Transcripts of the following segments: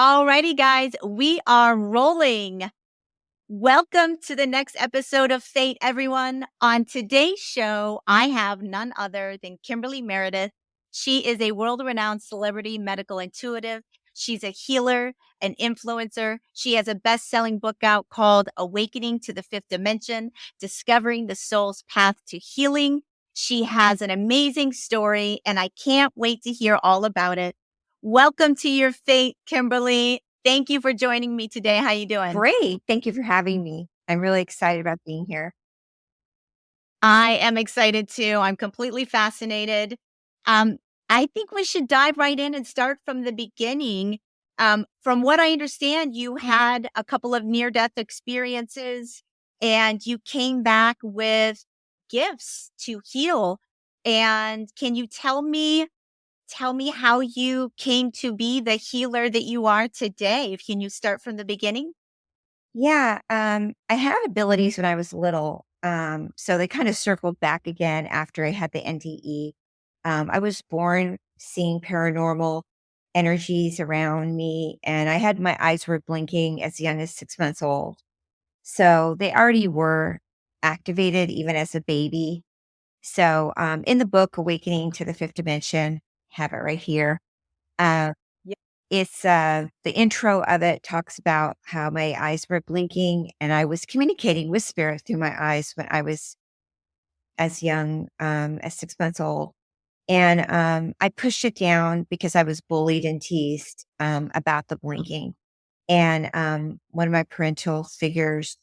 Alrighty, guys, we are rolling. Welcome to the next episode of Fate, everyone. On today's show, I have none other than Kimberly Meredith. She is a world renowned celebrity medical intuitive. She's a healer, an influencer. She has a best selling book out called Awakening to the Fifth Dimension, Discovering the Soul's Path to Healing. She has an amazing story, and I can't wait to hear all about it. Welcome to your Fate, Kimberly. Thank you for joining me today. How you doing? Great. Thank you for having me. I'm really excited about being here. I am excited too. I'm completely fascinated. Um, I think we should dive right in and start from the beginning. From what I understand, you had a couple of near-death experiences and you came back with gifts to heal. And can you tell me how you came to be the healer that you are today? Can you start from the beginning? Yeah. I had abilities when I was little. So they kind of circled back again after I had the NDE. I was born seeing paranormal energies around me, and I had my eyes were blinking as young as 6 months old. So they already were activated even as a baby. So in the book, Awakening to the Fifth Dimension, have it right here. Uh, It's the intro of it talks about how my eyes were blinking and I was communicating with spirit through my eyes when I was as young as 6 months old. And I pushed it down because I was bullied and teased about the blinking. And one of my parental figures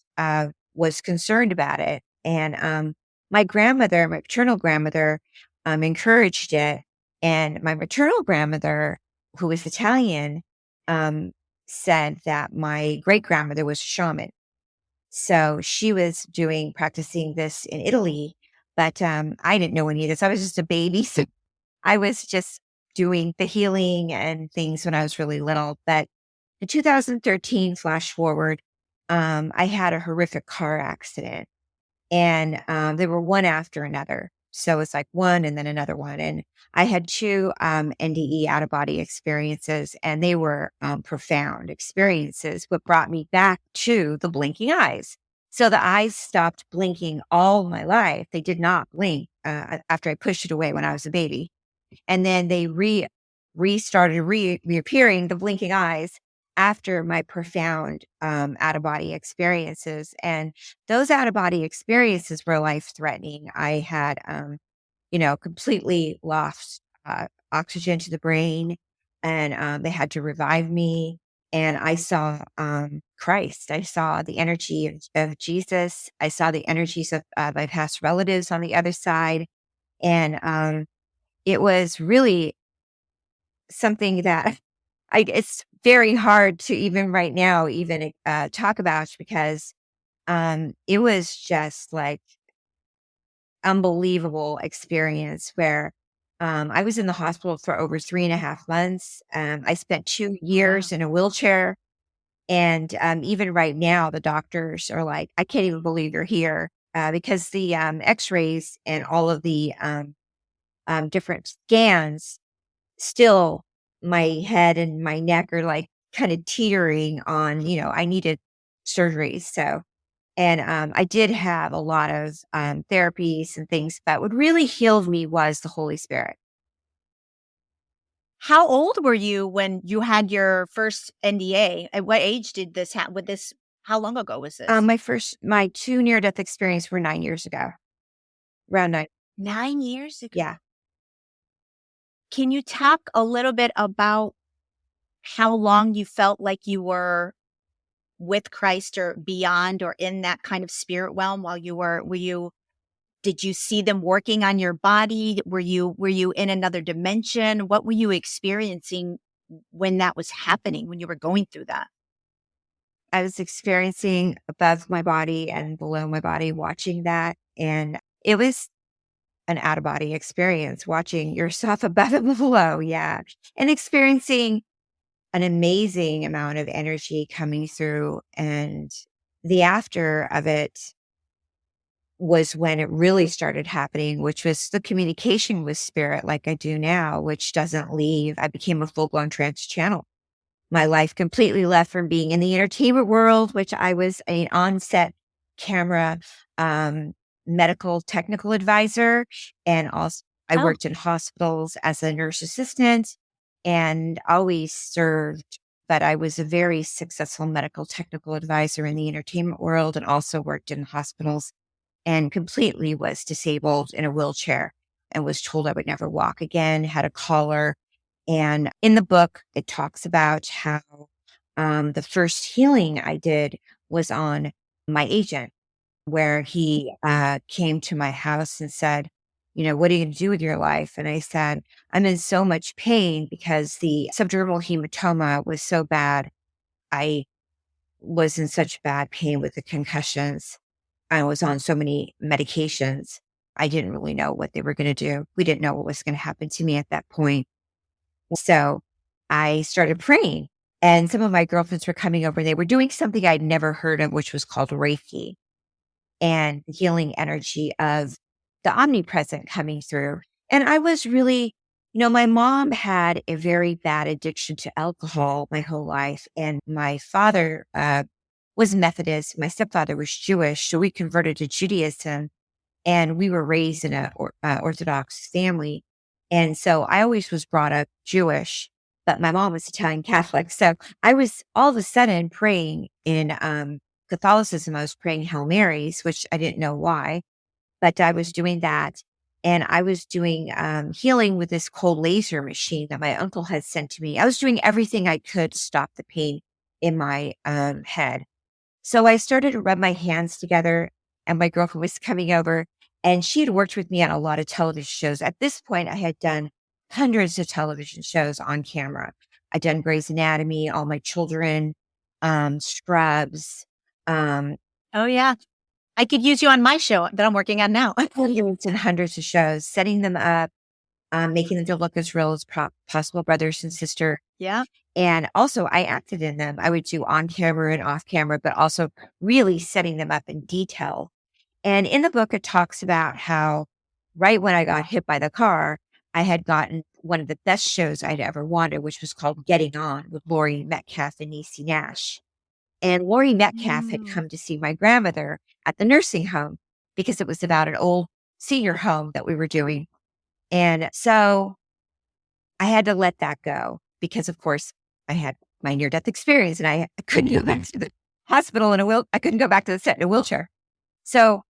was concerned about it. And my grandmother, my paternal grandmother, encouraged it. And my maternal grandmother, who was Italian, um, said that my great grandmother was a shaman. So she was practicing this in Italy, but I didn't know any of this. I was just a baby. So I was just doing the healing and things when I was really little. But in 2013, flash forward, I had a horrific car accident and they were one after another. So it's like one and then another one. And I had two NDE out of body experiences, and they were profound experiences, what brought me back to the blinking eyes. So the eyes stopped blinking all my life. They did not blink after I pushed it away when I was a baby. And then they restarted reappearing, the blinking eyes, after my profound out of body experiences. And those out of body experiences were life threatening. I had, completely lost oxygen to the brain, and they had to revive me. And I saw Christ. I saw the energy of Jesus. I saw the energies of my past relatives on the other side. And it was really something that it's very hard to even right now even talk about, because it was just like unbelievable experience where I was in the hospital for over 3.5 months. I spent 2 years in a wheelchair. And even right now, the doctors are like, I can't even believe you're here, because the x-rays and all of the different scans still, my head and my neck are like kind of teetering on, I needed surgery. So, and I did have a lot of therapies and things, but what really healed me was the Holy Spirit. How old were you when you had your first NDA? At what age did this happen? How long ago was this? My two near death experiences were 9 years ago, around 9. 9 years ago. Yeah. Can you talk a little bit about how long you felt like you were with Christ or beyond or in that kind of spirit realm while did you see them working on your body? Were you in another dimension? What were you experiencing when that was happening, when you were going through that? I was experiencing above my body and below my body, watching that. And it was an out of body experience, watching yourself above and below. Yeah. And experiencing an amazing amount of energy coming through. And the after of it was when it really started happening, which was the communication with spirit, like I do now, which doesn't leave. I became a full blown trance channel. my life completely left from being in the entertainment world, which I was an on-set camera medical technical advisor. And also, I Oh, worked in hospitals as a nurse assistant and always served. But I was a very successful medical technical advisor in the entertainment world and also worked in hospitals and completely was disabled in a wheelchair and was told I would never walk again, had a collar. And in the book, it talks about how the first healing I did was on my agent, where he came to my house and said, what are you going to do with your life? And I said, I'm in so much pain because the subdermal hematoma was so bad. I was in such bad pain with the concussions. I was on so many medications. I didn't really know what they were going to do. We didn't know what was going to happen to me at that point. So I started praying, and some of my girlfriends were coming over. They were doing something I'd never heard of, which was called Reiki, and the healing energy of the omnipresent coming through. And I was really, my mom had a very bad addiction to alcohol my whole life. And my father was Methodist. My stepfather was Jewish. So we converted to Judaism, and we were raised in a Orthodox family. And so I always was brought up Jewish, but my mom was Italian Catholic. So I was all of a sudden praying in Catholicism. I was praying Hail Marys, which I didn't know why, but I was doing that. And I was doing healing with this cold laser machine that my uncle had sent to me. I was doing everything I could to stop the pain in my head. So I started to rub my hands together, and my girlfriend was coming over, and she had worked with me on a lot of television shows. At this point, I had done hundreds of television shows on camera. I'd done Grey's Anatomy, All My Children, Scrubs, um, oh yeah. I could use you on my show that I'm working on now. hundreds and hundreds of shows, setting them up, making them to look as real as possible, brothers and sister. Yeah. And also, I acted in them. I would do on camera and off camera, but also really setting them up in detail. And in the book, it talks about how right when I got hit by the car, I had gotten one of the best shows I'd ever wanted, which was called Getting On with Laurie Metcalf and Niecy Nash. And Laurie Metcalf had Mm. come to see my grandmother at the nursing home because it was about an old senior home that we were doing. And so I had to let that go because, of course, I had my near death experience and I couldn't go back to the hospital I couldn't go back to the set in a wheelchair. So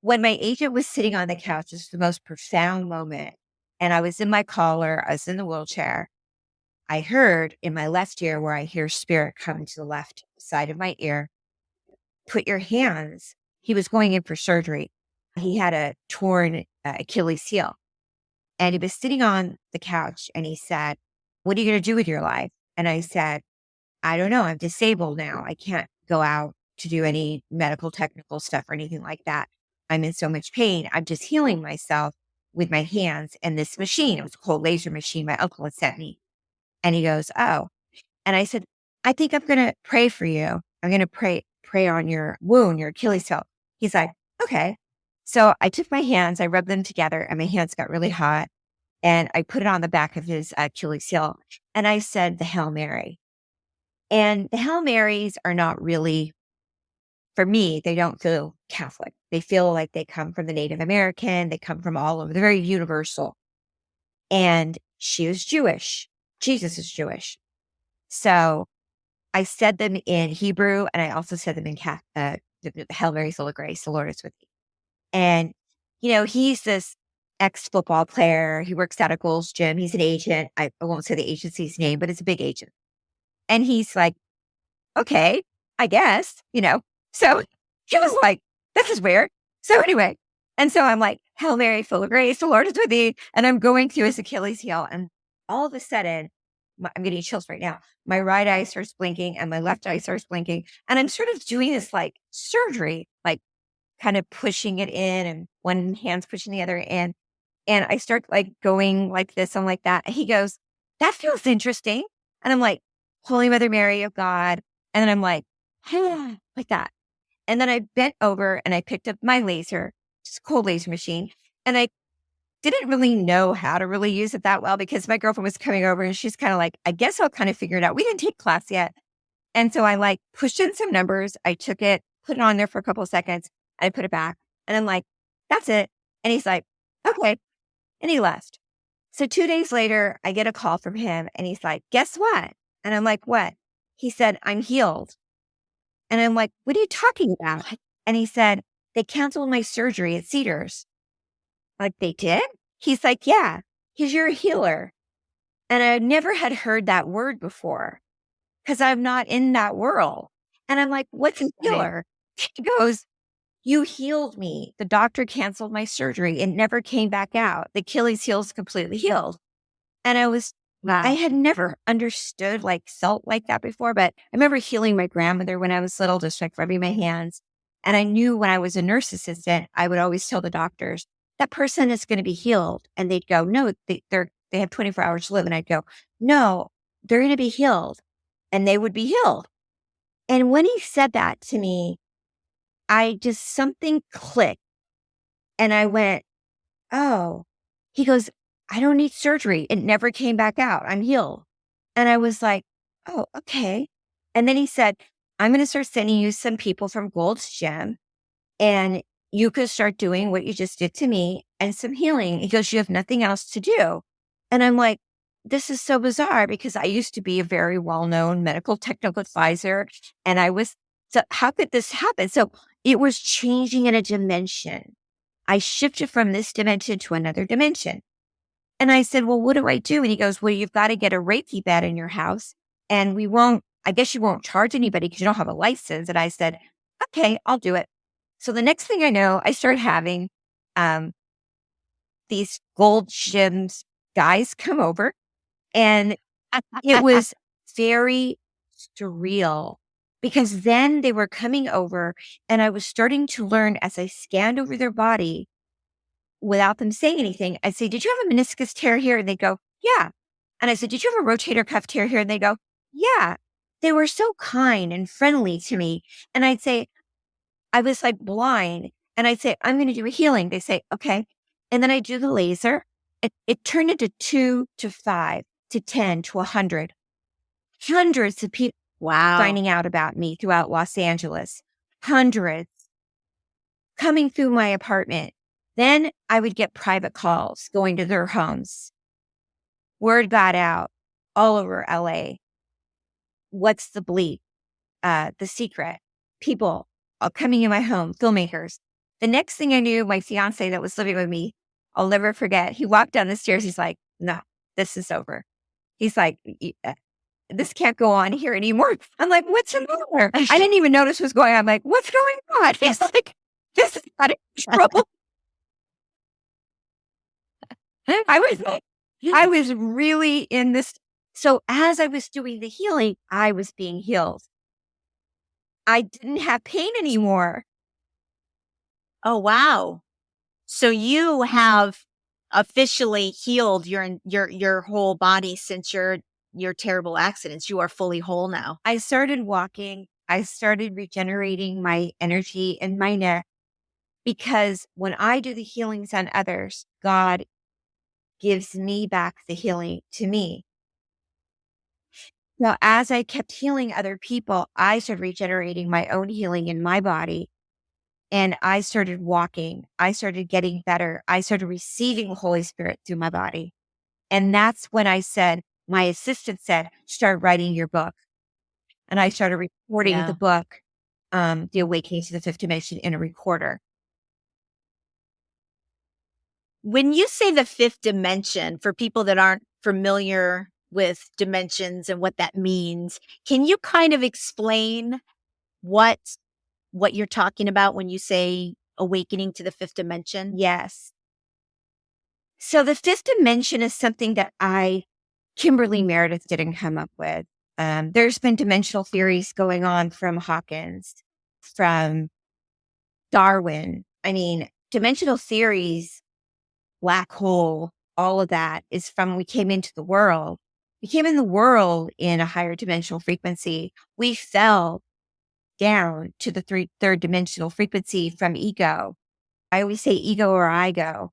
when my agent was sitting on the couch, it was the most profound moment. And I was in my collar, I was in the wheelchair. I heard in my left ear, where I hear spirit coming to the left side of my ear, put your hands. He was going in for surgery. He had a torn Achilles heel. And he was sitting on the couch and he said, what are you going to do with your life? And I said, I don't know. I'm disabled now. I can't go out to do any medical technical stuff or anything like that. I'm in so much pain. I'm just healing myself with my hands and this machine. It was a cold laser machine my uncle had sent me. And he goes, oh. And I said, I think I'm going to pray for you. I'm going to pray on your wound, your Achilles heel. He's like, okay. So I took my hands, I rubbed them together, and my hands got really hot. And I put it on the back of his Achilles heel. And I said the Hail Mary. And the Hail Marys are not really, for me, they don't feel Catholic. They feel like they come from the Native American. They come from all over. They're very universal. And she was Jewish. Jesus is Jewish. So I said them in Hebrew, and I also said them in the Hail Mary, full of grace, the Lord is with you. And, he's this ex-football player. He works out at Gold's Gym. He's an agent. I won't say the agency's name, but it's a big agent. And he's like, okay, I guess, So he was like, this is weird. So anyway, and so I'm like, Hail Mary, full of grace, the Lord is with thee. And I'm going through his Achilles heel. And all of a sudden, I'm getting chills right now. My right eye starts blinking and my left eye starts blinking. And I'm sort of doing this like surgery, like kind of pushing it in and one hand's pushing the other in. And I start like going like this and like that. And he goes, that feels interesting. And I'm like, Holy Mother Mary of God. And then I'm like, like that. And then I bent over and I picked up my laser, just a cold laser machine. And I didn't really know how to really use it that well because my girlfriend was coming over and she's kind of like, I guess I'll kind of figure it out. We didn't take class yet. And so I like pushed in some numbers. I took it, put it on there for a couple of seconds. I put it back and I'm like, that's it. And he's like, okay. And he left. So 2 days later, I get a call from him and he's like, guess what? And I'm like, what? He said, I'm healed. And I'm like, what are you talking about? And he said, they canceled my surgery at Cedars. Like, they did? He's like, yeah, because you're a healer. And I never had heard that word before because I'm not in that world. And I'm like, what's a healer? He goes, you healed me. The doctor canceled my surgery. It never came back out. The Achilles heel is completely healed. And I had never understood, like, felt like that before. But I remember healing my grandmother when I was little, just like rubbing my hands. And I knew when I was a nurse assistant, I would always tell the doctors, that person is going to be healed. And they'd go, no, they have 24 hours to live. And I'd go, no, they're going to be healed. And they would be healed. And when he said that to me, something clicked. And I went, oh, he goes, I don't need surgery. It never came back out. I'm healed. And I was like, oh, okay. And then he said, I'm going to start sending you some people from Gold's Gym and you could start doing what you just did to me and some healing. He goes, you have nothing else to do. And I'm like, this is so bizarre because I used to be a very well-known medical technical advisor. And so how could this happen? So it was changing in a dimension. I shifted from this dimension to another dimension. And I said, well, what do I do? And he goes, well, you've got to get a Reiki bed in your house. And I guess you won't charge anybody because you don't have a license. And I said, okay, I'll do it. So the next thing I know, I start having these Gold Gyms guys come over. And it was very surreal because then they were coming over and I was starting to learn as I scanned over their body without them saying anything. I'd say, did you have a meniscus tear here? And they'd go, yeah. And I said, did you have a rotator cuff tear here? And they go, yeah. They were so kind and friendly to me. And I'd say, I was like blind. And I'd say, I'm going to do a healing. They say, okay. And then I do the laser. It turned into 2 to 5 to 10 to 100. Hundreds of people finding out about me throughout Los Angeles. Hundreds coming through my apartment. Then I would get private calls going to their homes. Word got out all over LA. What's the bleep? The secret. People coming in my home, filmmakers. The next thing I knew, my fiance that was living with me, I'll never forget. He walked down the stairs. He's like, no, this is over. He's like, this can't go on here anymore. I'm like, what's the matter? I didn't even notice what's going on. I'm like, what's going on? He's like, this is out of trouble. I was really in this. So as I was doing the healing, I was being healed. I didn't have pain anymore. Oh, wow. So you have officially healed your whole body since your terrible accidents. You are fully whole now. I started walking. I started regenerating my energy in my neck because when I do the healings on others, God gives me back the healing to me. Now, as I kept healing other people, I started regenerating my own healing in my body. And I started walking. I started getting better. I started receiving the Holy Spirit through my body. And that's when my assistant said, start writing your book. And I started recording the book, The Awakening to the Fifth Dimension, in a recorder. When you say the fifth dimension, for people that aren't familiar with dimensions and what that means, can you kind of explain what you're talking about when you say awakening to the fifth dimension? Yes. So the fifth dimension is something that Kimberly Meredith didn't come up with. There's been dimensional theories going on from Hawkins, from Darwin. I mean, dimensional theories, black hole, all of that is from when we came into the world. We came in the world in a higher dimensional frequency. We fell down to the third dimensional frequency from ego. I always say ego or I go.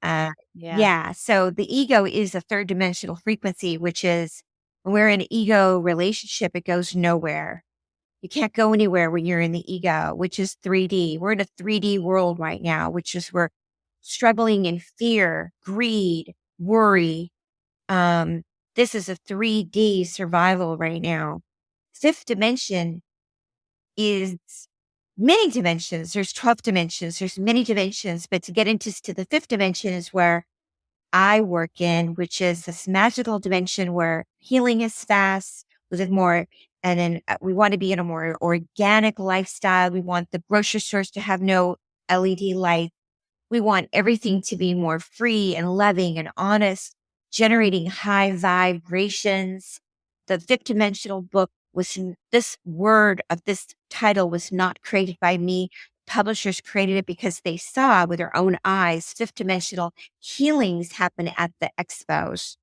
Uh, Yeah. yeah. So the ego is a third dimensional frequency, which is when we're in an ego relationship, it goes nowhere. You can't go anywhere when you're in the ego, which is 3D. We're in a 3D world right now, which is we're struggling in fear, greed, worry. Um, this is a 3D survival right now. Fifth dimension is many dimensions. There's 12 dimensions. There's many dimensions, but to get into to the fifth dimension is where I work in, which is this magical dimension where healing is fast, we live more, and then we want to be in a more organic lifestyle. We want the grocery stores to have no LED lights. We want everything to be more free and loving and honest, generating high vibrations. The fifth dimensional book this word of this title was not created by me. Publishers created it because they saw with their own eyes fifth dimensional healings happen at the expos.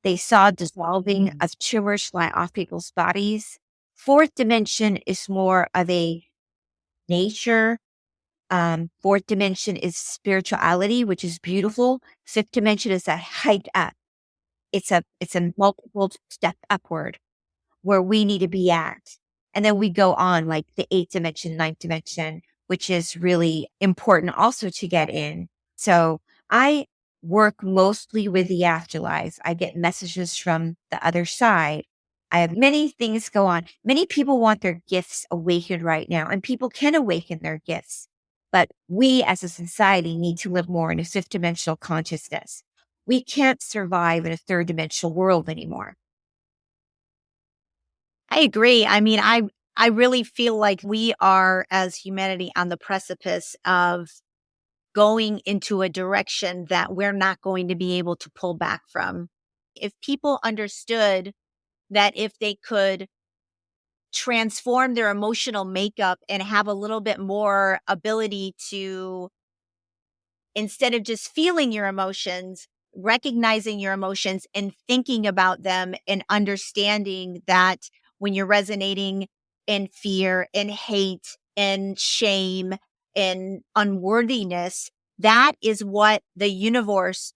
They saw dissolving of tumors fly off people's bodies. Fourth dimension is more of a nature. Fourth dimension is spirituality, which is beautiful. Fifth dimension is a hike up. It's a multiple step upward where we need to be at. And then we go on like the eighth dimension, ninth dimension, which is really important also to get in. So I work mostly with the afterlives. I get messages from the other side. I have many things go on. Many people want their gifts awakened right now, and people can awaken their gifts. But we as a society need to live more in a fifth dimensional consciousness. We can't survive in a third dimensional world anymore. I agree. I mean, I really feel like we are as humanity on the precipice of going into a direction that we're not going to be able to pull back from. If people understood that if they could transform their emotional makeup and have a little bit more ability to, instead of just feeling your emotions, recognizing your emotions and thinking about them and understanding that when you're resonating in fear and hate and shame and unworthiness, that is what the universe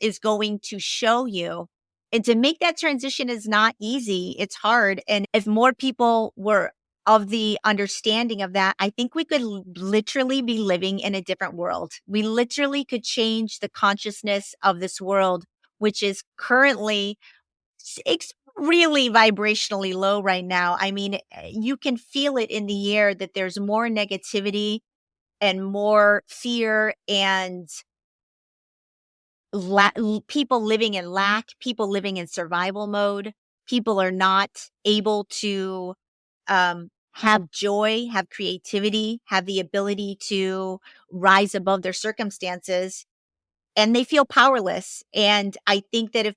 is going to show you. And to make that transition is not easy. It's hard. And if more people were of the understanding of that, I think we could literally be living in a different world. We literally could change the consciousness of this world, which is currently really vibrationally low right now. I mean, you can feel it in the air that there's more negativity and more fear and people living in lack, people living in survival mode. People are not able to have joy, have creativity, have the ability to rise above their circumstances, and they feel powerless. And I think that if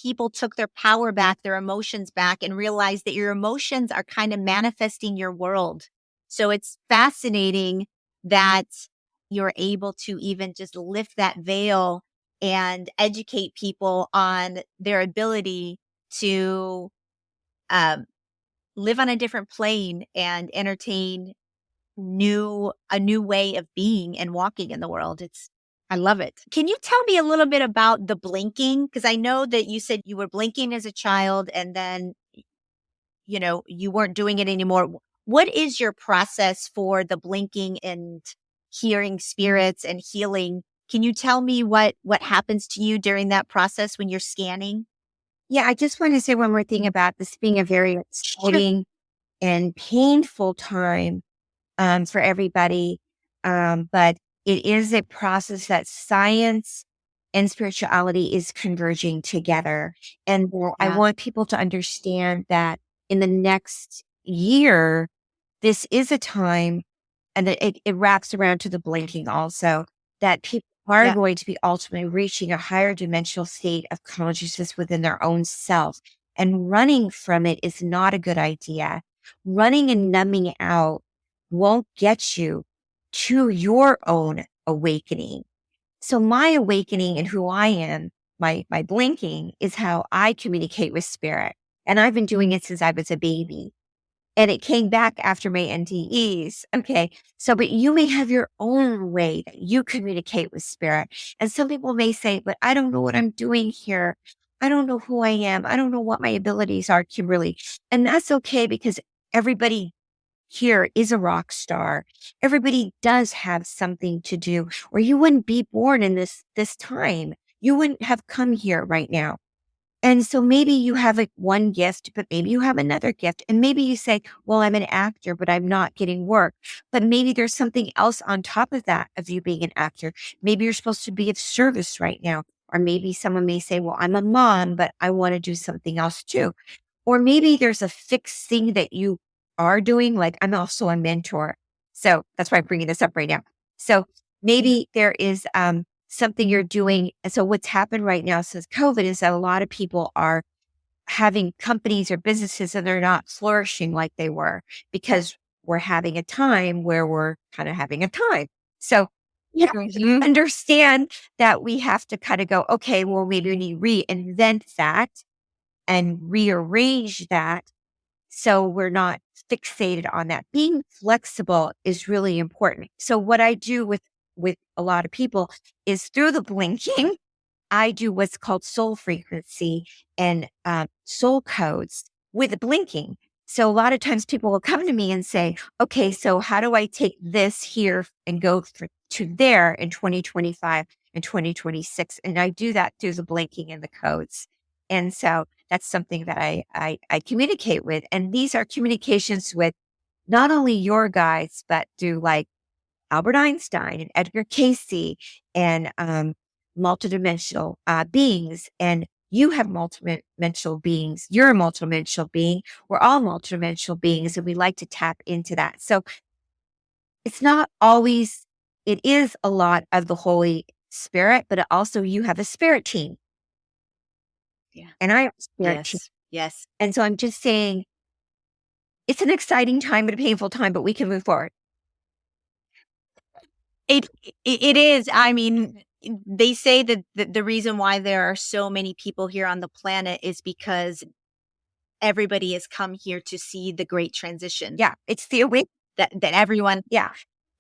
people took their power back, their emotions back, and realized that your emotions are kind of manifesting your world. So it's fascinating that you're able to even just lift that veil and educate people on their ability to um, live on a different plane and entertain a new way of being and walking in the world. I love it. Can you tell me a little bit about the blinking? Because I know that you said you were blinking as a child and then, you weren't doing it anymore. What is your process for the blinking and hearing spirits and healing? Can you tell me what happens to you during that process when you're scanning? Yeah, I just want to say one more thing about this being a very Sure. exciting and painful time for everybody. But it is a process that science and spirituality is converging together. And I Yeah. want people to understand that in the next year, this is a time, and it wraps around to the blinking also, that people are Yeah. going to be ultimately reaching a higher dimensional state of consciousness within their own self. And running from it is not a good idea. Running and numbing out won't get you to your own awakening. So my awakening and who I am, my blinking is how I communicate with spirit. And I've been doing it since I was a baby. and it came back after my NDEs. Okay. So, but you may have your own way that you communicate with spirit. And some people may say, but I don't know what I'm doing here. I don't know who I am. I don't know what my abilities are, Kimberly. And that's okay because everybody here is a rock star. Everybody does have something to do, or you wouldn't be born in this time. You wouldn't have come here right now. And so maybe you have like one gift, but maybe you have another gift. And maybe you say, well, I'm an actor, but I'm not getting work. But maybe there's something else on top of that of you being an actor. Maybe you're supposed to be of service right now. Or maybe someone may say, well, I'm a mom, but I want to do something else too. Or maybe there's a fixed thing that you are doing. Like I'm also a mentor. So that's why I'm bringing this up right now. So maybe there is something you're doing. And so what's happened right now since COVID is that a lot of people are having companies or businesses and they're not flourishing like they were because we're having a time where we're kind of having a time. So you have to understand that we have to kind of go, okay, well, maybe we need to reinvent that and rearrange that so we're not fixated on that. Being flexible is really important. So what I do with a lot of people is through the blinking, I do what's called soul frequency and soul codes with blinking. So a lot of times people will come to me and say, okay, so how do I take this here and go to there in 2025 and 2026? And I do that through the blinking and the codes. And so that's something that I communicate with. And these are communications with not only your guides, but through like Albert Einstein and Edgar Casey and multidimensional beings. And you have multidimensional beings. You're a multidimensional being. We're all multidimensional beings, and we like to tap into that. So it's not always, it is a lot of the Holy Spirit, but also you have a spirit team. Yeah. And I have a spirit team. Yes. Yes. And so I'm just saying it's an exciting time but a painful time, but we can move forward. It is. I mean, they say that the reason why there are so many people here on the planet is because everybody has come here to see the great transition. Yeah. It's the awakening. That everyone, Yeah.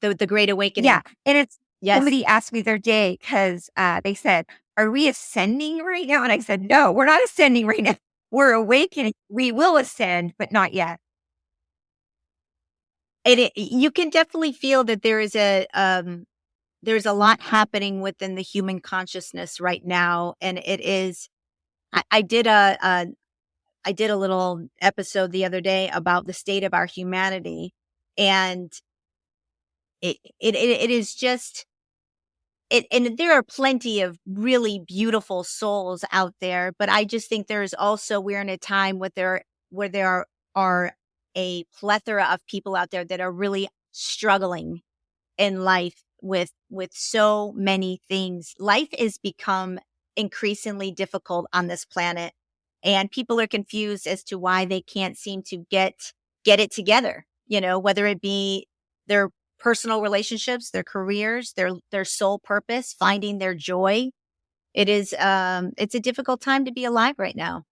the great awakening. Yeah. And it's, Yes. somebody asked me the other day because they said, are we ascending right now? And I said, no, we're not ascending right now. We're awakening. We will ascend, but not yet. You can definitely feel that there's a lot happening within the human consciousness right now, and it is. I did I did a little episode the other day about the state of our humanity, and it is just it. And there are plenty of really beautiful souls out there, but I just think there's also we're in a time where there are a plethora of people out there that are really struggling in life with so many things. Life has become increasingly difficult on this planet, and people are confused as to why they can't seem to get it together, whether it be their personal relationships, their careers, their sole purpose, finding their joy. It's a difficult time to be alive right now.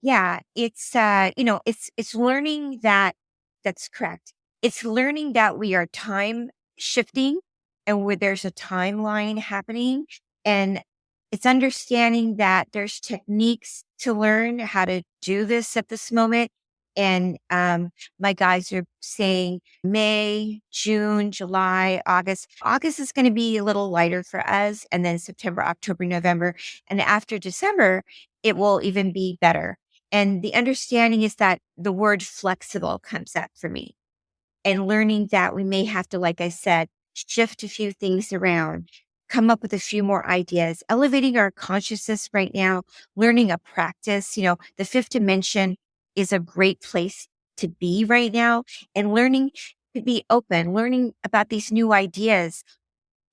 Yeah. It's, it's learning that that's correct. It's learning that we are time shifting and where there's a timeline happening. And it's understanding that there's techniques to learn how to do this at this moment. And my guys are saying May, June, July, August. August is going to be a little lighter for us. And then September, October, November. And after December, it will even be better. And the understanding is that the word flexible comes up for me, and learning that we may have to, like I said, shift a few things around, come up with a few more ideas, elevating our consciousness right now, learning a practice. The fifth dimension is a great place to be right now, and learning to be open, learning about these new ideas.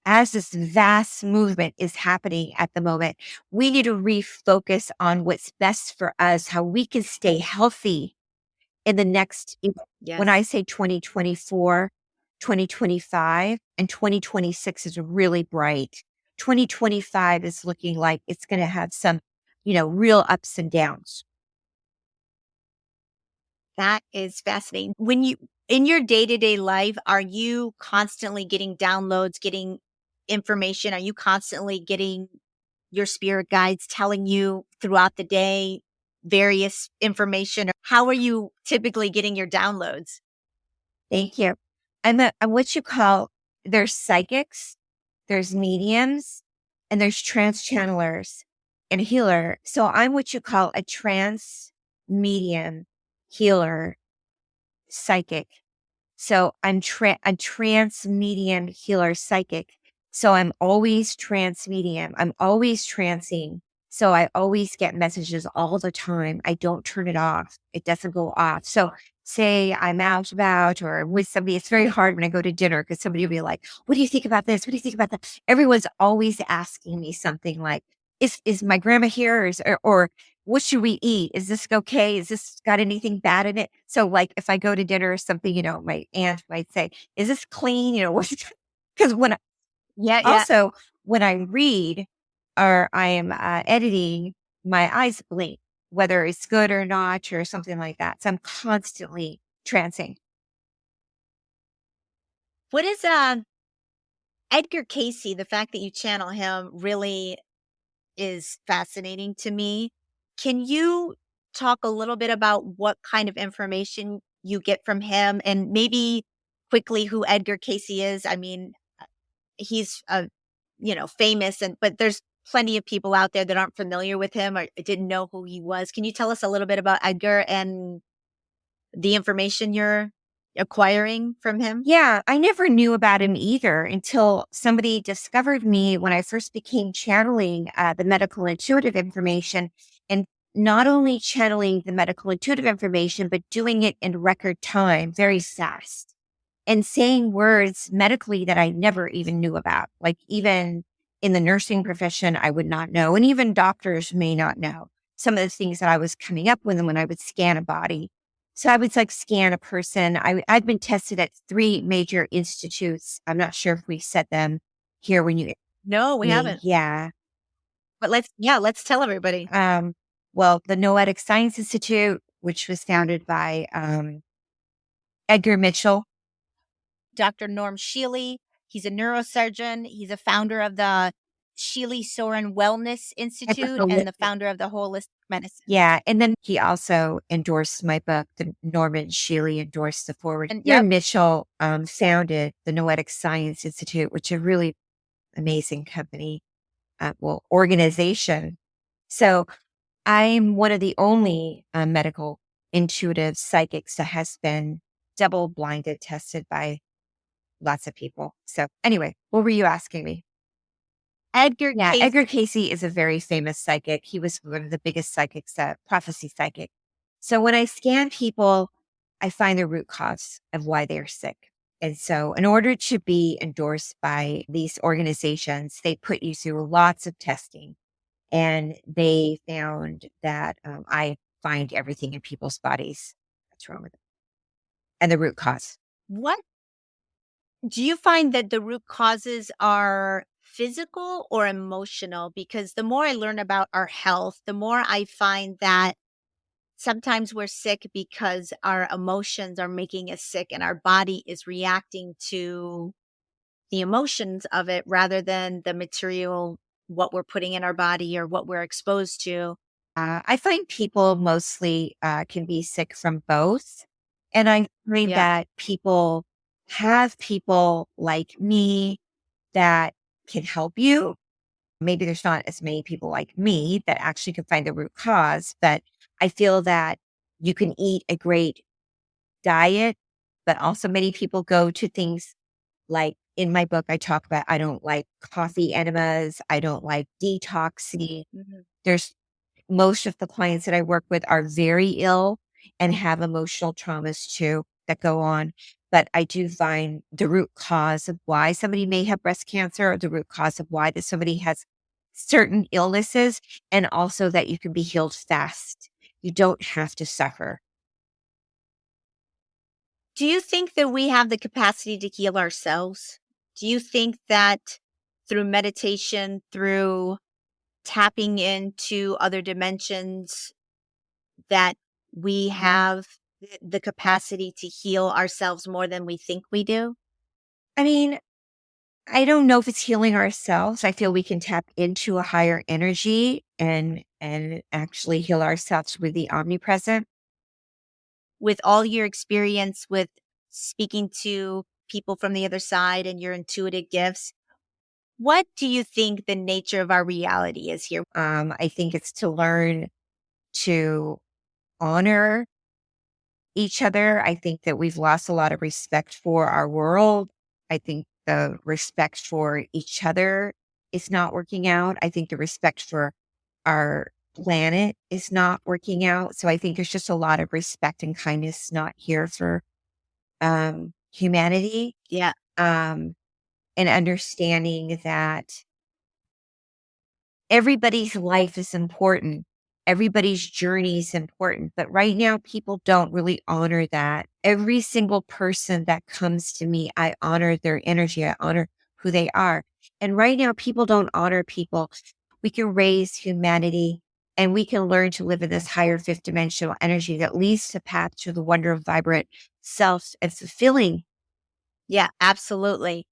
As this vast movement is happening at the moment, we need to refocus on what's best for us, how we can stay healthy in the next, when I Yes. say 2024, 2025, and 2026 is really bright. 2025 is looking like it's going to have some, real ups and downs. That is fascinating. When you in your day-to-day life, are you constantly getting downloads, getting information? Are you constantly getting your spirit guides telling you throughout the day various information? Or how are you typically getting your downloads? Thank you. I'm what you call there's psychics, there's mediums, and there's trance channelers and healer. So I'm what you call a trance medium, healer, psychic. So a trance medium healer psychic. So I'm always trance medium. I'm always trancing. So I always get messages all the time. I don't turn it off. It doesn't go off. So say I'm out about or with somebody, it's very hard when I go to dinner because somebody will be like, what do you think about this? What do you think about that? Everyone's always asking me something like, is my grandma here or what should we eat? Is this okay? Is this got anything bad in it? So, like, if I go to dinner or something, my aunt might say, "Is this clean?" Because Yeah, yeah. also when I read or I am editing, my eyes blink, whether it's good or not, or something like that. So I'm constantly trancing. What is Edgar Casey, the fact that you channel him really is fascinating to me. Can you talk a little bit about what kind of information you get from him and maybe quickly who Edgar Casey is? I mean, he's famous but there's plenty of people out there that aren't familiar with him or didn't know who he was. Can you tell us a little bit about Edgar and the information you're acquiring from him? Yeah, I never knew about him either until somebody discovered me when I first became channeling the medical intuitive information and not only channeling the medical intuitive information, but doing it in record time, very fast and saying words medically that I never even knew about. Like even in the nursing profession, I would not know. And even doctors may not know some of the things that I was coming up with when I would scan a body. So I would like scan a person. I've been tested at 3 major institutes. I'm not sure if we said them here when you No, we me. haven't. Yeah. But let's tell everybody. Um, well, the Noetic Science Institute, which was founded by Edgar Mitchell. Dr. Norm Shealy. He's a neurosurgeon. He's a founder of the Shealy Soren Wellness Institute and the founder of the Holistic Medicine. Yeah, and then he also endorsed my book. The Norman Shealy endorsed the forward. And Peter yep, Mitchell founded the Noetic Science Institute, which is a really amazing company, organization. So I'm one of the only medical intuitive psychics that has been double blinded tested by lots of people. So anyway, what were you asking me? Edgar Yeah, Cayce. Edgar Casey is a very famous psychic. He was one of the biggest psychics, prophecy psychic. So when I scan people, I find the root cause of why they're sick. And so, in order to be endorsed by these organizations, they put you through lots of testing. And they found that I find everything in people's bodies that's wrong with them and the root cause. What do you find that the root causes are physical or emotional? Because the more I learn about our health, the more I find that sometimes we're sick because our emotions are making us sick and our body is reacting to the emotions of it rather than the material, what we're putting in our body or what we're exposed to. I find people mostly can be sick from both. And I find Yeah. that people have people like me that can help you. Maybe there's not as many people like me that actually can find the root cause, but I feel that you can eat a great diet, but also many people go to things like in my book, I talk about I don't like coffee enemas, I don't like detoxing. Mhm. There's most of the clients that I work with are very ill and have emotional traumas too that go on. But I do find the root cause of why somebody may have breast cancer or the root cause of why that somebody has certain illnesses and also that you can be healed fast. You don't have to suffer. Do you think that we have the capacity to heal ourselves? Do you think that through meditation, through tapping into other dimensions, that we have the capacity to heal ourselves more than we think we do? I mean, I don't know if it's healing ourselves. I feel we can tap into a higher energy and actually heal ourselves with the omnipresent. With all your experience with speaking to people from the other side and your intuitive gifts, what do you think the nature of our reality is here? I think it's to learn to honor each other. I think that we've lost a lot of respect for our world. I think the respect for each other is not working out. I think the respect for our planet is not working out. So I think there's just a lot of respect and kindness not here for humanity. Yeah. Um, and understanding that everybody's life is important. Everybody's journey is important. But right now, people don't really honor that. Every single person that comes to me, I honor their energy. I honor who they are. And right now, people don't honor people. We can raise humanity and we can learn to live in this higher fifth dimensional energy that leads the path to the wonder of vibrant self and fulfilling. Yeah, absolutely.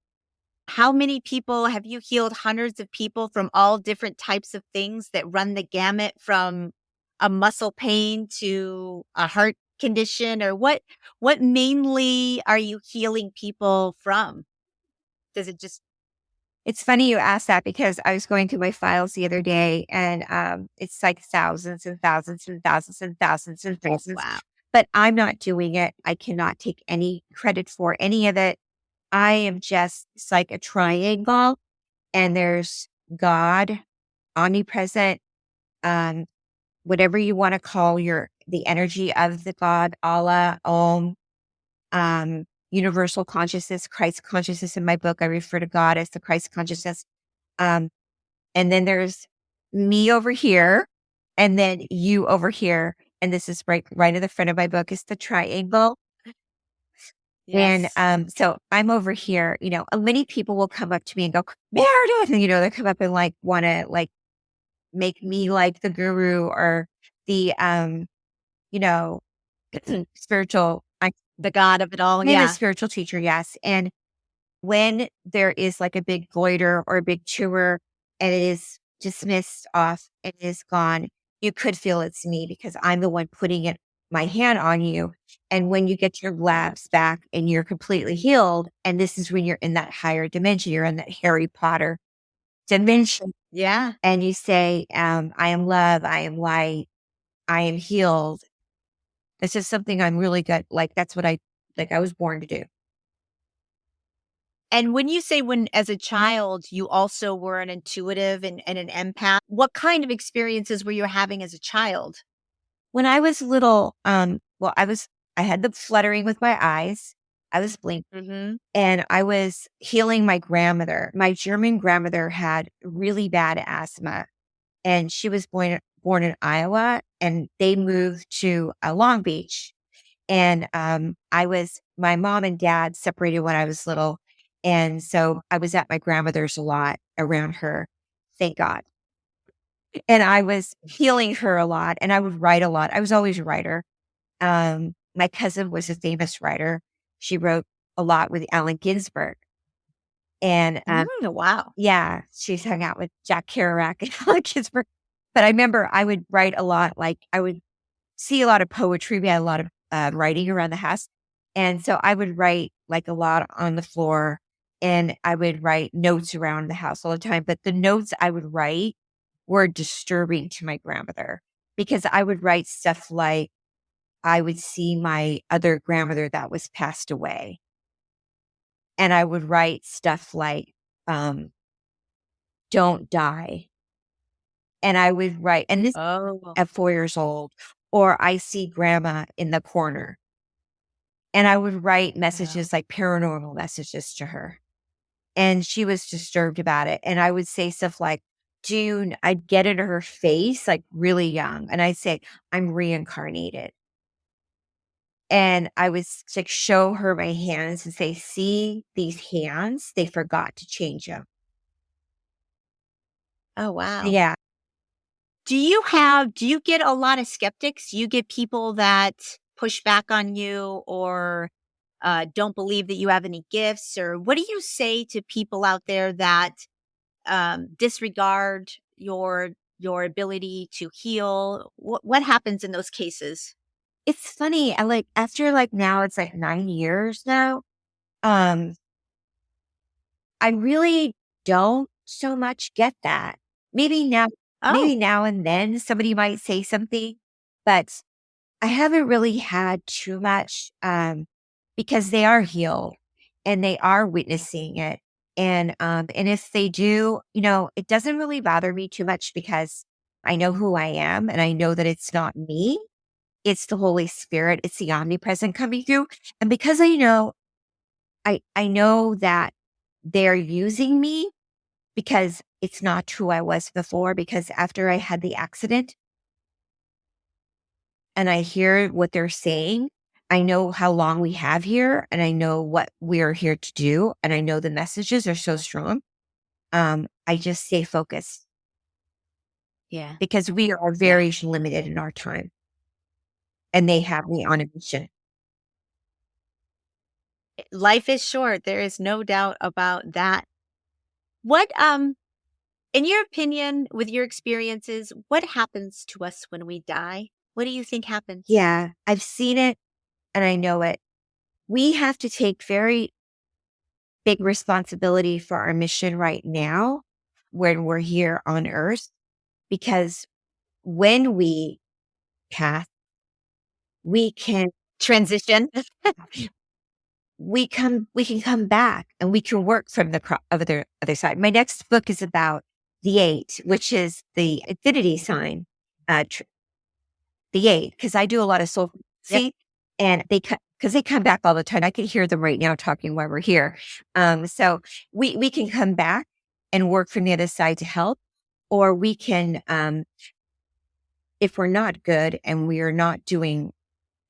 How many people have you healed? Hundreds of people from all different types of things that run the gamut from a muscle pain to a heart condition, or what mainly are you healing people from? Does it just It's funny you asked that because I was going through my files the other day and it's like thousands and thousands and thousands and thousands and thousands, wow. but I'm not doing it. I cannot take any credit for any of it. I am just, it's like a triangle and there's God, omnipresent, um, whatever you want to call the energy of the God, Allah, Om, universal consciousness, Christ consciousness. In my book, I refer to God as the Christ consciousness. Um, And then there's me over here, and then you over here. And this is right in the front of my book is the triangle. And Yes. so I'm over here, many people will come up to me and go, Meredith, and they come up and like wanna like make me like the guru or the you know, spiritual The God of it all, I'm a yeah. spiritual teacher, yes. And when there is like a big goiter or a big tumor and it is dismissed off and it is gone, you could feel it's me because I'm the one putting my hand on you. And when you get your labs back and you're completely healed, and this is when you're in that higher dimension, you're in that Harry Potter dimension, Yeah. and you say, I am love, I am light, I am healed. This is something I'm really good. Like that's what I was born to do. And when you say when as a child, you also were an intuitive and an empath, what kind of experiences were you having as a child? When I was little, well, I had the fluttering with my eyes. I was blinking Mhm. and I was healing my grandmother. My German grandmother had really bad asthma and she was born in Iowa and they moved to Long Beach. And my mom and dad separated when I was little. And so I was at my grandmother's a lot around her. Thank God. And I was healing her a lot and I would write a lot. I was always a writer. My cousin was a famous writer. She wrote a lot with Allen Ginsberg. And Wow. yeah, she's hung out with Jack Kerouac and Allen Ginsberg. But I remember I would write a lot, like I would see a lot of poetry. We had a lot of writing around the house. And so I would write like a lot on the floor and I would write notes around the house all the time. But the notes I would write were disturbing to my grandmother because I would write stuff like, I would see my other grandmother that was passed away. And I would write stuff like, don't die. And I would write, and this Oh, at 4 years old, or I see grandma in the corner. And I would write wow. messages like paranormal messages to her. And she was disturbed about it. And I would say stuff like, June, I'd get into her face like really young. And I'd say, I'm reincarnated. And I would like show her my hands and say, see these hands? They forgot to change them. Oh, wow. Yeah. Do you get a lot of skeptics? Do you get people that push back on you or don't believe that you have any gifts? Or what do you say to people out there that disregard your ability to heal? What happens in those cases? It's funny. I like after like now it's like 9 years now. Um, I really don't so much get that. Maybe now, Oh, maybe now and then somebody might say something, but I haven't really had too much because they are healed and they are witnessing it. And if they do, it doesn't really bother me too much because I know who I am and I know that it's not me. It's the Holy Spirit. It's the omnipresent coming through. And because I know that they're using me because it's not who I was before. Because after I had the accident and I hear what they're saying, I know how long we have here and I know what we're here to do. And I know the messages are so strong. I just stay focused yeah. because we are Yeah. very limited in our time and they have me on a mission. Life is short. There is no doubt about that. What in your opinion, with your experiences, what happens to us when we die? What do you think happens? Yeah, I've seen it and I know it. We have to take very big responsibility for our mission right now when we're here on earth because when we pass, we can Transition. we can come back and we can work from the other side. My next book is about the eight, which is the infinity sign, the eight, because I do a lot of soul Yep. frequency, and because they come back all the time. I can hear them right now talking while we're here. So we can come back and work from the other side to help, or we can, if we're not good and we are not doing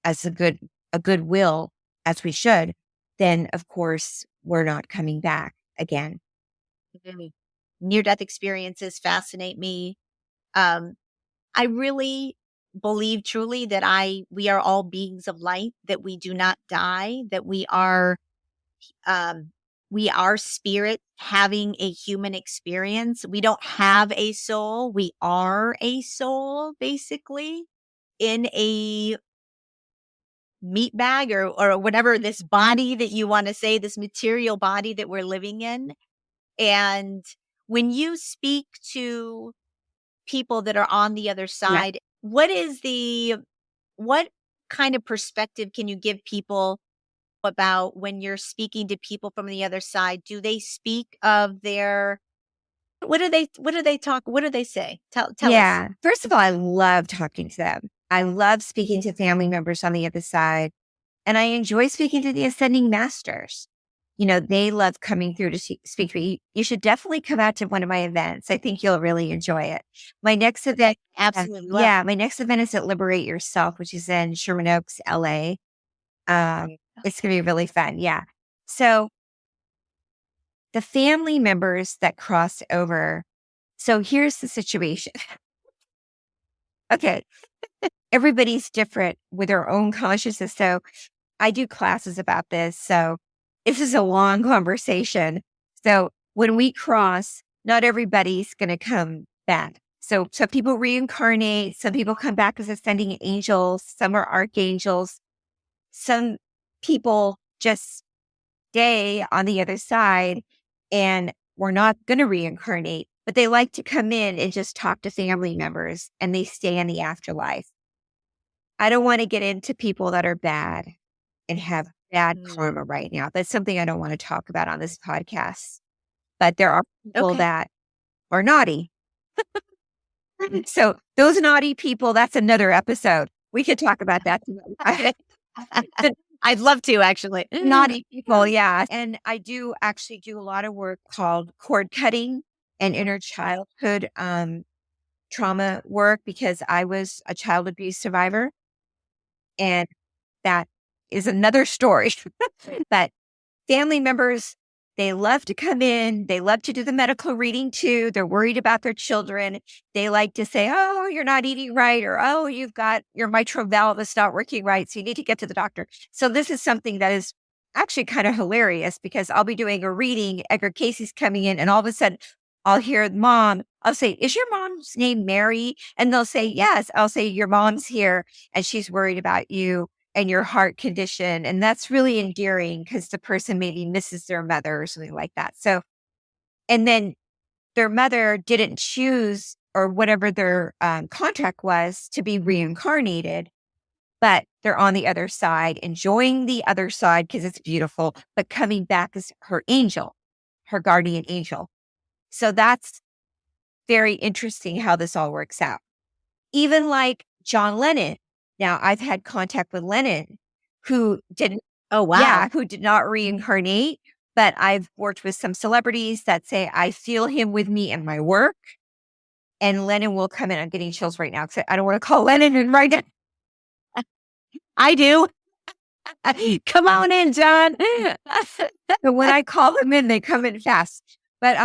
as a goodwill as we should, then of course we're not coming back again. Near death experiences fascinate me. Um, I really believe truly that we are all beings of light, that we do not die, that um we are spirit having a human experience. We don't have a soul. We are a soul basically in a meat bag or whatever this body that you want to say, this material body that we're living in. And when you speak to people that are on the other Yeah. side, what kind of perspective can you give people about when you're speaking to people from the other side? Do they speak of their what do they say? Tell us. Yeah. First of all, I love talking to them. I love speaking to family members on the other side. And I enjoy speaking to the ascending masters. They love coming through to speak to me. You should definitely come out to one of my events. I think you'll really enjoy it. My next event, Absolutely will. yeah, my next event is at Liberate Yourself, which is in Sherman Oaks, LA. It's going to be really fun. Yeah. So the family members that cross over. So here's the situation. Okay. Everybody's different with their own consciousness. So I do classes about this. So this is a long conversation. So when we cross, not everybody's going to come back. So some people reincarnate. Some people come back as ascending angels. Some are archangels. Some people just stay on the other side and we're not going to reincarnate, but they like to come in and just talk to family members and they stay in the afterlife. I don't want to get into people that are bad and have bad Mm, karma right now. That's something I don't want to talk about on this podcast. But there are people okay. that are naughty. So those naughty people, that's another episode. We could talk about that. The I'd love to actually. naughty people, yeah. And I do actually do a lot of work called cord cutting and inner childhood trauma work because I was a child abuse survivor. And that is another story. But family members, They love to come in. They love to do the medical reading too. They're worried about their children. They like to say, oh, you're not eating right, or oh, you've got your mitral valve is not working right. So you need to get to the doctor. So this is something that is actually kind of hilarious because I'll be doing a reading. Edgar Casey's coming in, and all of a sudden I'll hear mom. I'll say, is your mom's name Mary? And they'll say, yes. I'll say, your mom's here and she's worried about you and your heart condition. And that's really endearing because the person maybe misses their mother or something like that. So, and then their mother didn't choose or whatever their contract was to be reincarnated, but they're on the other side, enjoying the other side because it's beautiful, but coming back as her angel, her guardian angel. So that's very interesting how this all works out. Even like John Lennon. Now, I've had contact with Lennon who didn't, Oh, wow. yeah, who did not reincarnate, but I've worked with some celebrities that say, I feel him with me in my work. And Lennon will come in. I'm getting chills right now because I don't want to call Lennon and write it. I do. Come on in, John. But when I call them in, they come in fast. But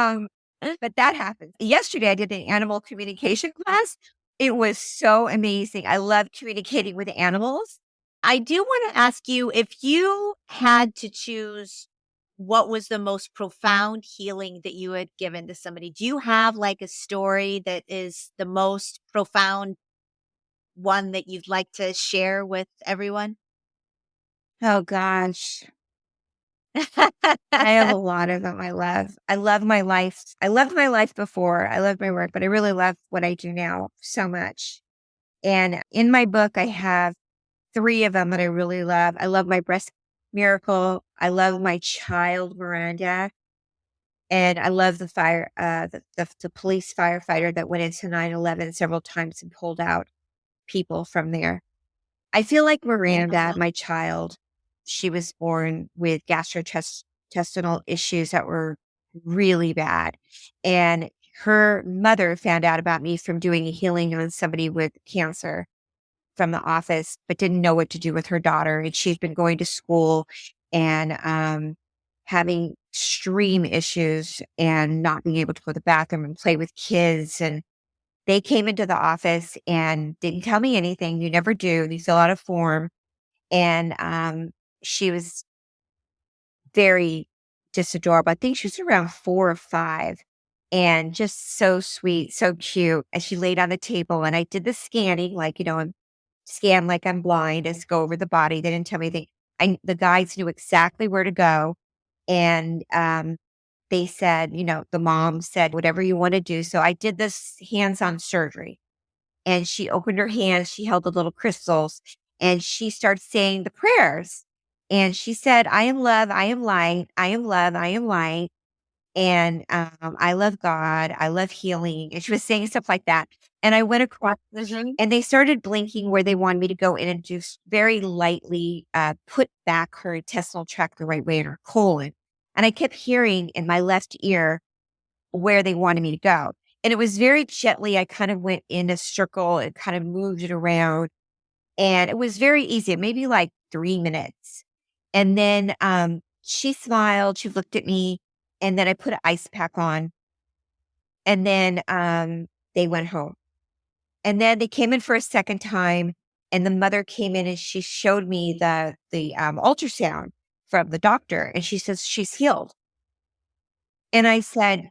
that happens. Yesterday, I did an animal communication class. It was so amazing. I love communicating with animals. I do want to ask you if you had to choose what was the most profound healing that you had given to somebody. Do you have like a story that is the most profound one that you'd like to share with everyone? Oh gosh. I have a lot of them I love. I love my life. I loved my life before. I loved my work, but I really love what I do now so much. And in my book, I have 3 of them that I really love. I love my breast miracle. I love my child, Miranda. And I love the the police firefighter that went into 9/11 several times and pulled out people from there. I feel like Miranda, my child, she was born with gastrointestinal issues that were really bad. And her mother found out about me from doing a healing on somebody with cancer from the office, but didn't know what to do with her daughter. And she's been going to school and having extreme issues and not being able to go to the bathroom and play with kids. And they came into the office and didn't tell me anything. You never do. You fill out a form. And she was very just adorable. I think she was around 4 or 5 and just so sweet, so cute. And she laid on the table and I did the scanning, like, I'm scan like I'm blind, just go over the body. They didn't tell me anything. The guides knew exactly where to go. And they said, the mom said, whatever you want to do. So I did this hands-on surgery. And she opened her hands, she held the little crystals, and she started saying the prayers. And she said, I am love, I am light, I am love, I am light. And I love God, I love healing. And she was saying stuff like that. And I went across and they started blinking where they wanted me to go in and just very lightly put back her intestinal tract the right way in her colon. And I kept hearing in my left ear where they wanted me to go. And it was very gently. I kind of went in a circle and kind of moved it around. And it was very easy, maybe like 3 minutes. And then she smiled, she looked at me, and then I put an ice pack on. And then they went home. And then they came in for a second time, and the mother came in and she showed me the ultrasound from the doctor. And she says, she's healed. And I said,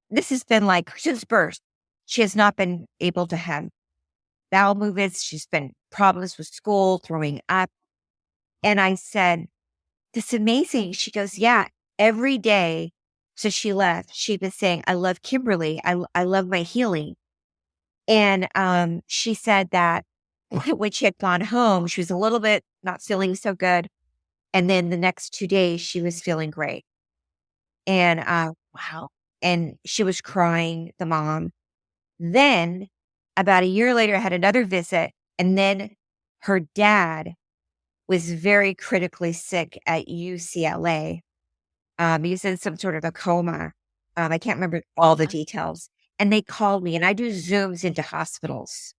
this has been like since birth. She has not been able to have bowel movements. She's been problems with school, throwing up. And I said, this is amazing. She goes, yeah, every day. So she left. She was saying, I love Kimberly. I love my healing. And she said that when she had gone home, she was a little bit not feeling so good. And then the next 2 days, she was feeling great. And wow. And she was crying, the mom. Then about a year later, I had another visit. And then her dad was very critically sick at UCLA. He was in some sort of a coma. I can't remember all the details. And they called me, and I do Zooms into hospitals.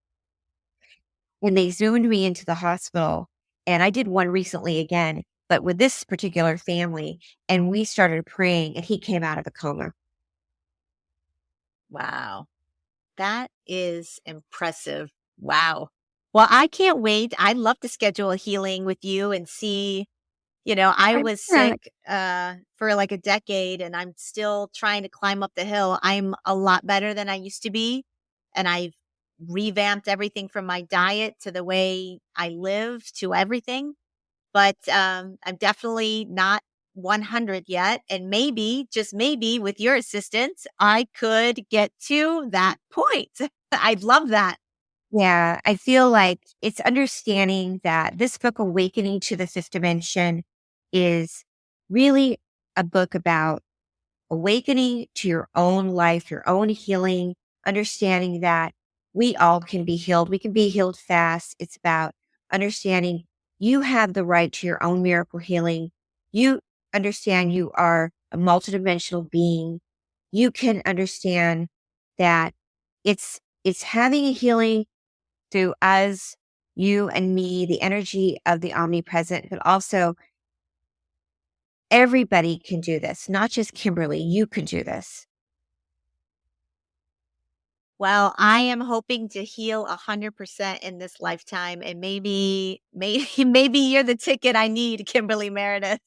And they Zoomed me into the hospital. And I did one recently again. but with this particular family, and we started praying and he came out of the coma. Wow. That is impressive. Wow. Well, I can't wait. I'd love to schedule a healing with you and see. I I'm was not sick for like a decade and I'm still trying to climb up the hill. I'm a lot better than I used to be. And I've revamped everything from my diet to the way I live to everything. But I'm definitely not 100 yet. And maybe, just maybe, with your assistance, I could get to that point. I'd love that. Yeah, I feel like it's understanding that this book, Awakening to the Fifth Dimension, is really a book about awakening to your own life, your own healing, understanding that we all can be healed. We can be healed fast. It's about understanding you have the right to your own miracle healing. You understand you are a multidimensional being. You can understand that it's having a healing through us, you and me, the energy of the omnipresent, but also everybody can do this, not just Kimberly. You can do this. Well, I am hoping to heal 100% in this lifetime, and maybe, maybe you're the ticket I need, Kimberly Meredith.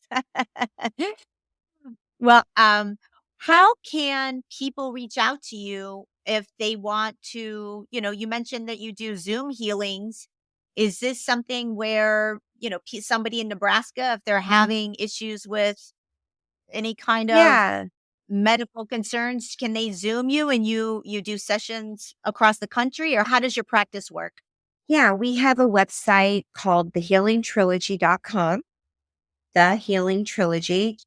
Well, how can people reach out to you if they want to? You mentioned that you do Zoom healings. Is this something where, somebody in Nebraska, if they're having issues with any kind of Yeah. medical concerns, can they Zoom you and you do sessions across the country, or how does your practice work? Yeah. We have a website called thehealingtrilogy.com, The Healing Trilogy.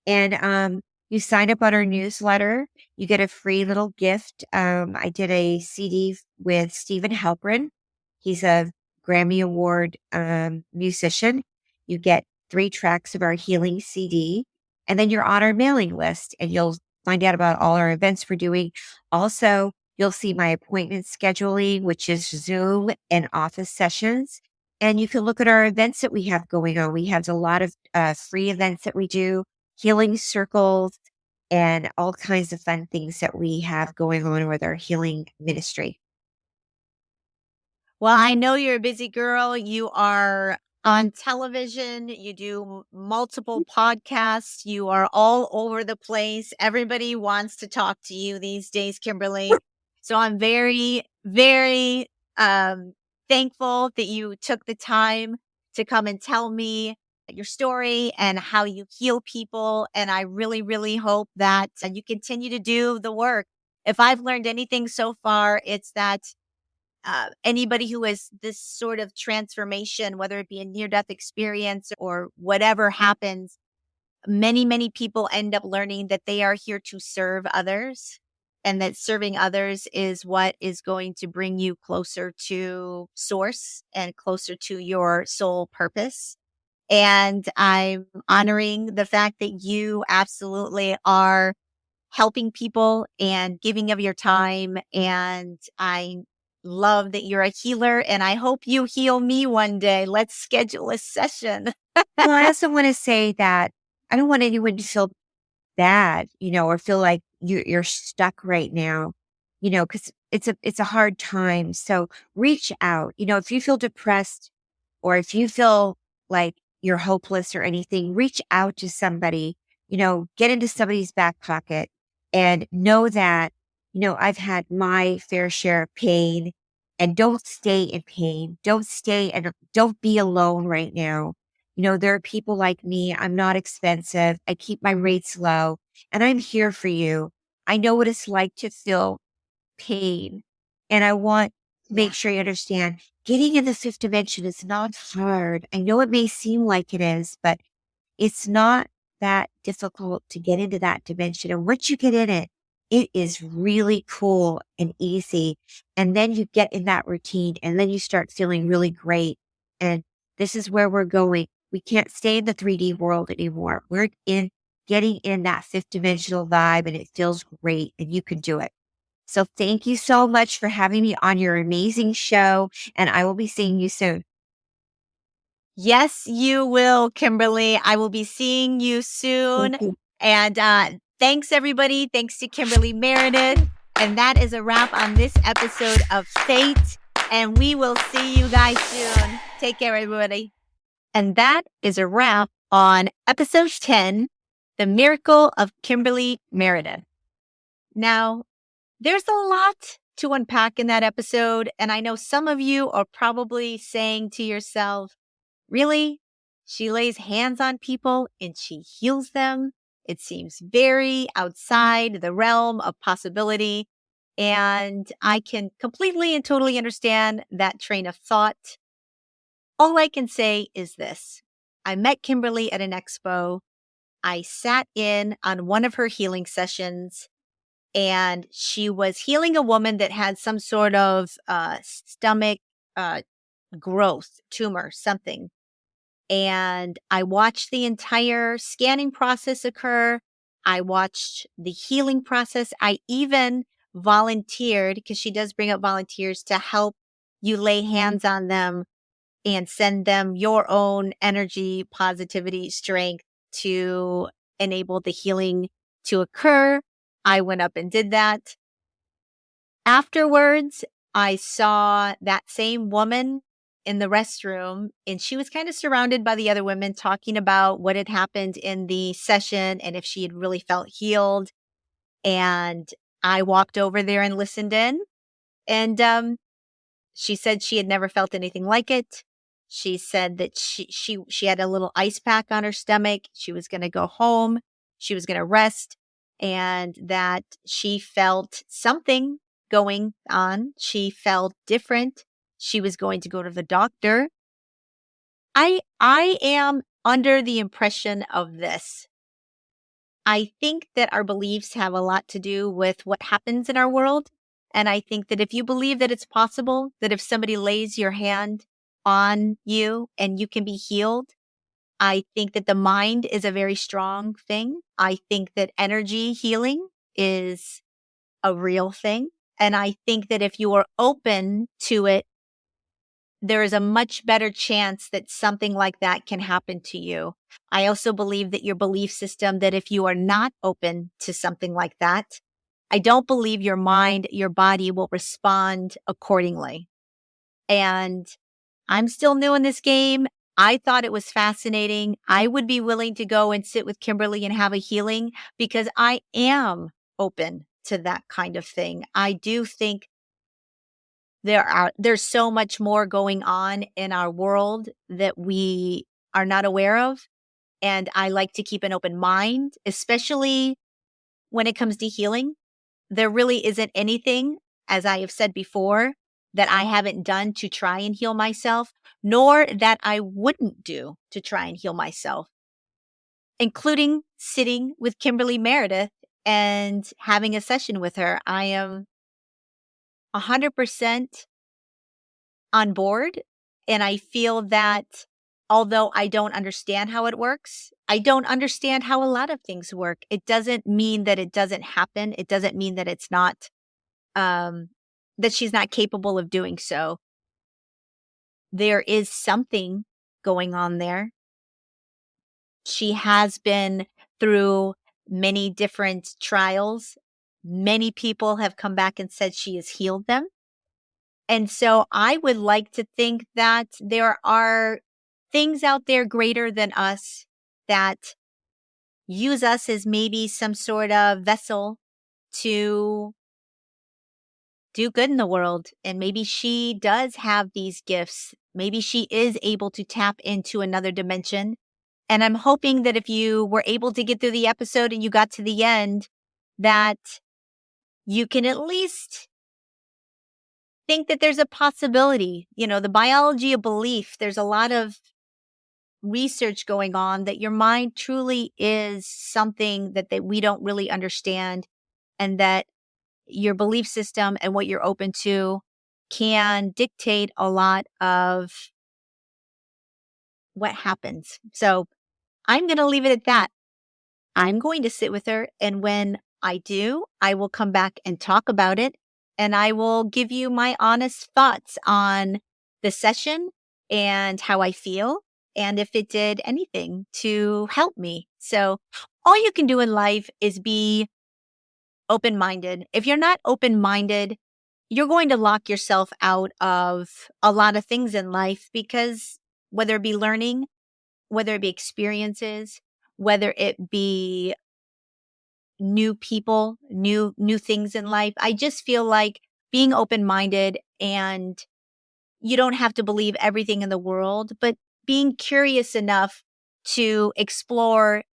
And you sign up on our newsletter, you get a free little gift. I did a CD with Stephen Halpern. He's a Grammy Award musician. You get 3 tracks of our healing CD, and then you're on our mailing list, and you'll find out about all our events we're doing. Also, you'll see my appointment scheduling, which is Zoom and office sessions. And you can look at our events that we have going on. We have a lot of free events that we do, healing circles, and all kinds of fun things that we have going on with our healing ministry. Well, I know you're a busy girl. You are on television, you do multiple podcasts, you are all over the place. Everybody wants to talk to you these days, Kimberly. So I'm very, very thankful that you took the time to come and tell me your story and how you heal people. And I really, really hope that you continue to do the work. If I've learned anything so far, it's that anybody who has this sort of transformation, whether it be a near death experience or whatever happens, many, many people end up learning that they are here to serve others and that serving others is what is going to bring you closer to source and closer to your soul purpose. And I'm honoring the fact that you absolutely are helping people and giving of your time. And I love that you're a healer and I hope you heal me one day. Let's schedule a session. Well, I also want to say that I don't want anyone to feel bad, or feel like you're stuck right now, because it's a hard time. So reach out. If you feel depressed or if you feel like you're hopeless or anything, reach out to somebody, get into somebody's back pocket and know that, I've had my fair share of pain, and don't stay in pain. Don't stay and don't be alone right now. There are people like me. I'm not expensive. I keep my rates low, and I'm here for you. I know what it's like to feel pain. And I want to make sure you understand getting in the fifth dimension is not hard. I know it may seem like it is, but it's not that difficult to get into that dimension. And once you get in it, it is really cool and easy. And then you get in that routine and then you start feeling really great. And this is where we're going. We can't stay in the 3D world anymore. We're in getting in that fifth dimensional vibe, and it feels great, and you can do it. So thank you so much for having me on your amazing show, and I will be seeing you soon. Yes, you will, Kimberly. I will be seeing you Thank soon. you. And thanks, everybody. Thanks to Kimberly Meredith. And that is a wrap on this episode of Fate. And we will see you guys soon. Take care, everybody. And that is a wrap on episode 10, The Miracle of Kimberly Meredith. Now, there's a lot to unpack in that episode. And I know some of you are probably saying to yourself, really? She lays hands on people and she heals them. It seems very outside the realm of possibility. And I can completely and totally understand that train of thought. All I can say is this. I met Kimberly at an expo. I sat in on one of her healing sessions, and she was healing a woman that had some sort of stomach uh, growth, tumor, something. And I watched the entire scanning process occur. I watched the healing process. I even volunteered, because she does bring up volunteers, to help you lay hands on them and send them your own energy, positivity, strength to enable the healing to occur. I went up and did that. Afterwards, I saw that same woman in the restroom, and she was kind of surrounded by the other women talking about what had happened in the session and if she had really felt healed. And I walked over there and listened in. And she said she had never felt anything like it. She said that she had a little ice pack on her stomach. She was going to go home. She was going to rest, and that she felt something going on. She felt different. She was going to go to the doctor. I am under the impression of this. I think that our beliefs have a lot to do with what happens in our world. And I think that if you believe that it's possible, that if somebody lays your hand on you and you can be healed, I think that the mind is a very strong thing. I think that energy healing is a real thing. And I think that if you are open to it, there is a much better chance that something like that can happen to you. I also believe that your belief system, that if you are not open to something like that, I don't believe your mind, your body will respond accordingly. And I'm still new in this game. I thought it was fascinating. I would be willing to go and sit with Kimberly and have a healing, because I am open to that kind of thing. I do think there's so much more going on in our world that we are not aware of. And I like to keep an open mind, especially when it comes to healing. There really isn't anything, as I have said before, that I haven't done to try and heal myself, nor that I wouldn't do to try and heal myself, including sitting with Kimberly Meredith and having a session with her. I am 100% on board. And I feel that although I don't understand how it works, I don't understand how a lot of things work. It doesn't mean that it doesn't happen. It doesn't mean that it's not, that she's not capable of doing so. There is something going on there. She has been through many different trials. Many people have come back and said she has healed them. And so I would like to think that there are things out there greater than us that use us as maybe some sort of vessel to do good in the world. And maybe she does have these gifts. Maybe she is able to tap into another dimension. And I'm hoping that if you were able to get through the episode and you got to the end, that you can at least think that there's a possibility. You know, the biology of belief, there's a lot of research going on that your mind truly is something that we don't really understand, and that your belief system and what you're open to can dictate a lot of what happens. So I'm going to leave it at that. I'm going to sit with her. And when I do, I will come back and talk about it. And I will give you my honest thoughts on the session and how I feel. and if it did anything to help me. So all you can do in life is be open-minded. If you're not open-minded, you're going to lock yourself out of a lot of things in life because whether it be learning, whether it be experiences, whether it be new people, new things in life, I just feel like being open-minded, and you don't have to believe everything in the world, but being curious enough to explore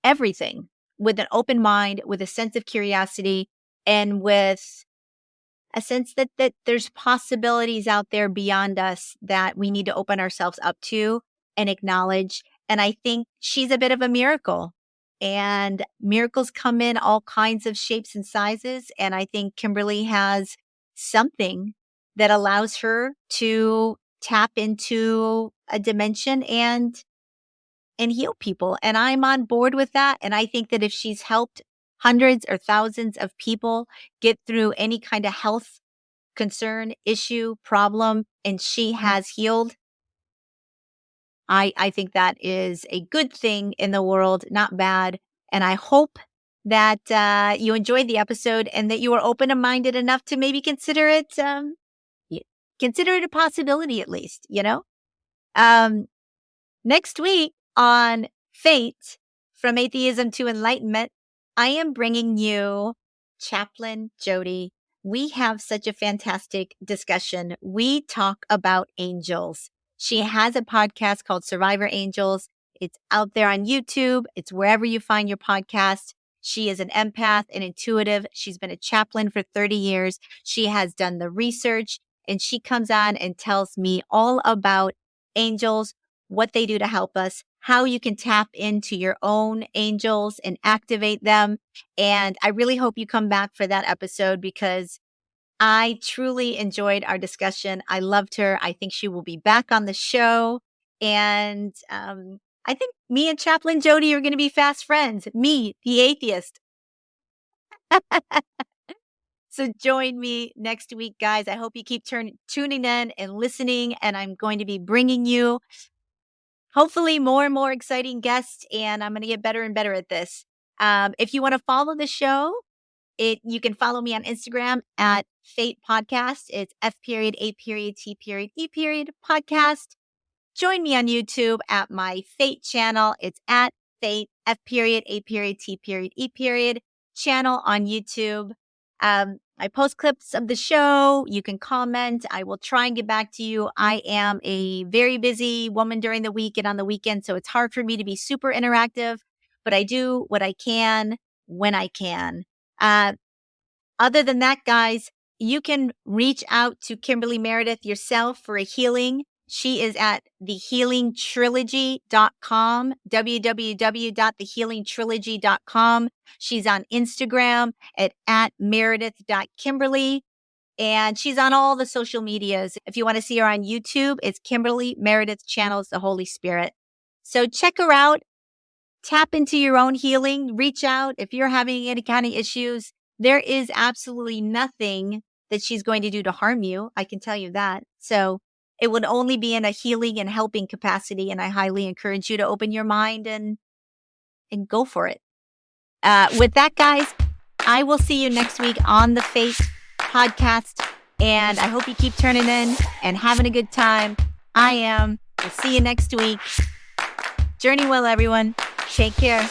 everything with an open mind, with a sense of curiosity, and with a sense that there's possibilities out there beyond us that we need to open ourselves up to and acknowledge. And I think she's a bit of a miracle. And miracles come in all kinds of shapes and sizes. And I think Kimberly has something that allows her to tap into a dimension and heal people. And I'm on board with that. And I think that if she's helped hundreds or thousands of people get through any kind of health concern, issue, problem, and she has healed, I think that is a good thing in the world, not bad. And I hope that you enjoyed the episode and that you were open-minded enough to maybe consider it a possibility at least, you know? Um, Next week on Fate, From Atheism to Enlightenment, I am bringing you Chaplain Jody. We have such a fantastic discussion. We talk about angels. She has a podcast called Survivor Angels. It's out there on YouTube. It's wherever you find your podcast. She is an empath and intuitive. She's been a chaplain for 30 years. She has done the research, and she comes on and tells me all about angels, what they do to help us, how you can tap into your own angels and activate them. And I really hope you come back for that episode because I truly enjoyed our discussion. I loved her. I think she will be back on the show. And I think me and Chaplain Jody are going to be fast friends. Me, the atheist. So join me next week, guys. I hope you keep tuning in and listening. And I'm going to be bringing you hopefully more and more exciting guests, and I'm going to get better and better at this. If you want to follow the show, you can follow me on Instagram at F.A.T.E Podcast. It's F.A.T.E Podcast. Join me on YouTube at my F.A.T.E channel. It's at F.A.T.E F.A.T.E channel on YouTube. I post clips of the show. You can comment. I will try and get back to you. I am a very busy woman during the week and on the weekend, so it's hard for me to be super interactive, but I do what I can when I can. Other than that, guys, you can reach out to Kimberly Meredith yourself for a healing. She is at thehealingtrilogy.com, www.thehealingtrilogy.com. She's on Instagram at meredith.kimberly. And she's on all the social medias. If you want to see her on YouTube, it's Kimberly Meredith Channels the Holy Spirit. So check her out. Tap into your own healing. Reach out if you're having any kind of issues. There is absolutely nothing that she's going to do to harm you. I can tell you that. So it would only be in a healing and helping capacity. And I highly encourage you to open your mind and go for it. With that, guys, I will see you next week on the F.A.T.E podcast. And I hope you keep turning in and having a good time. I am. We'll see you next week. Journey well, everyone. Take care.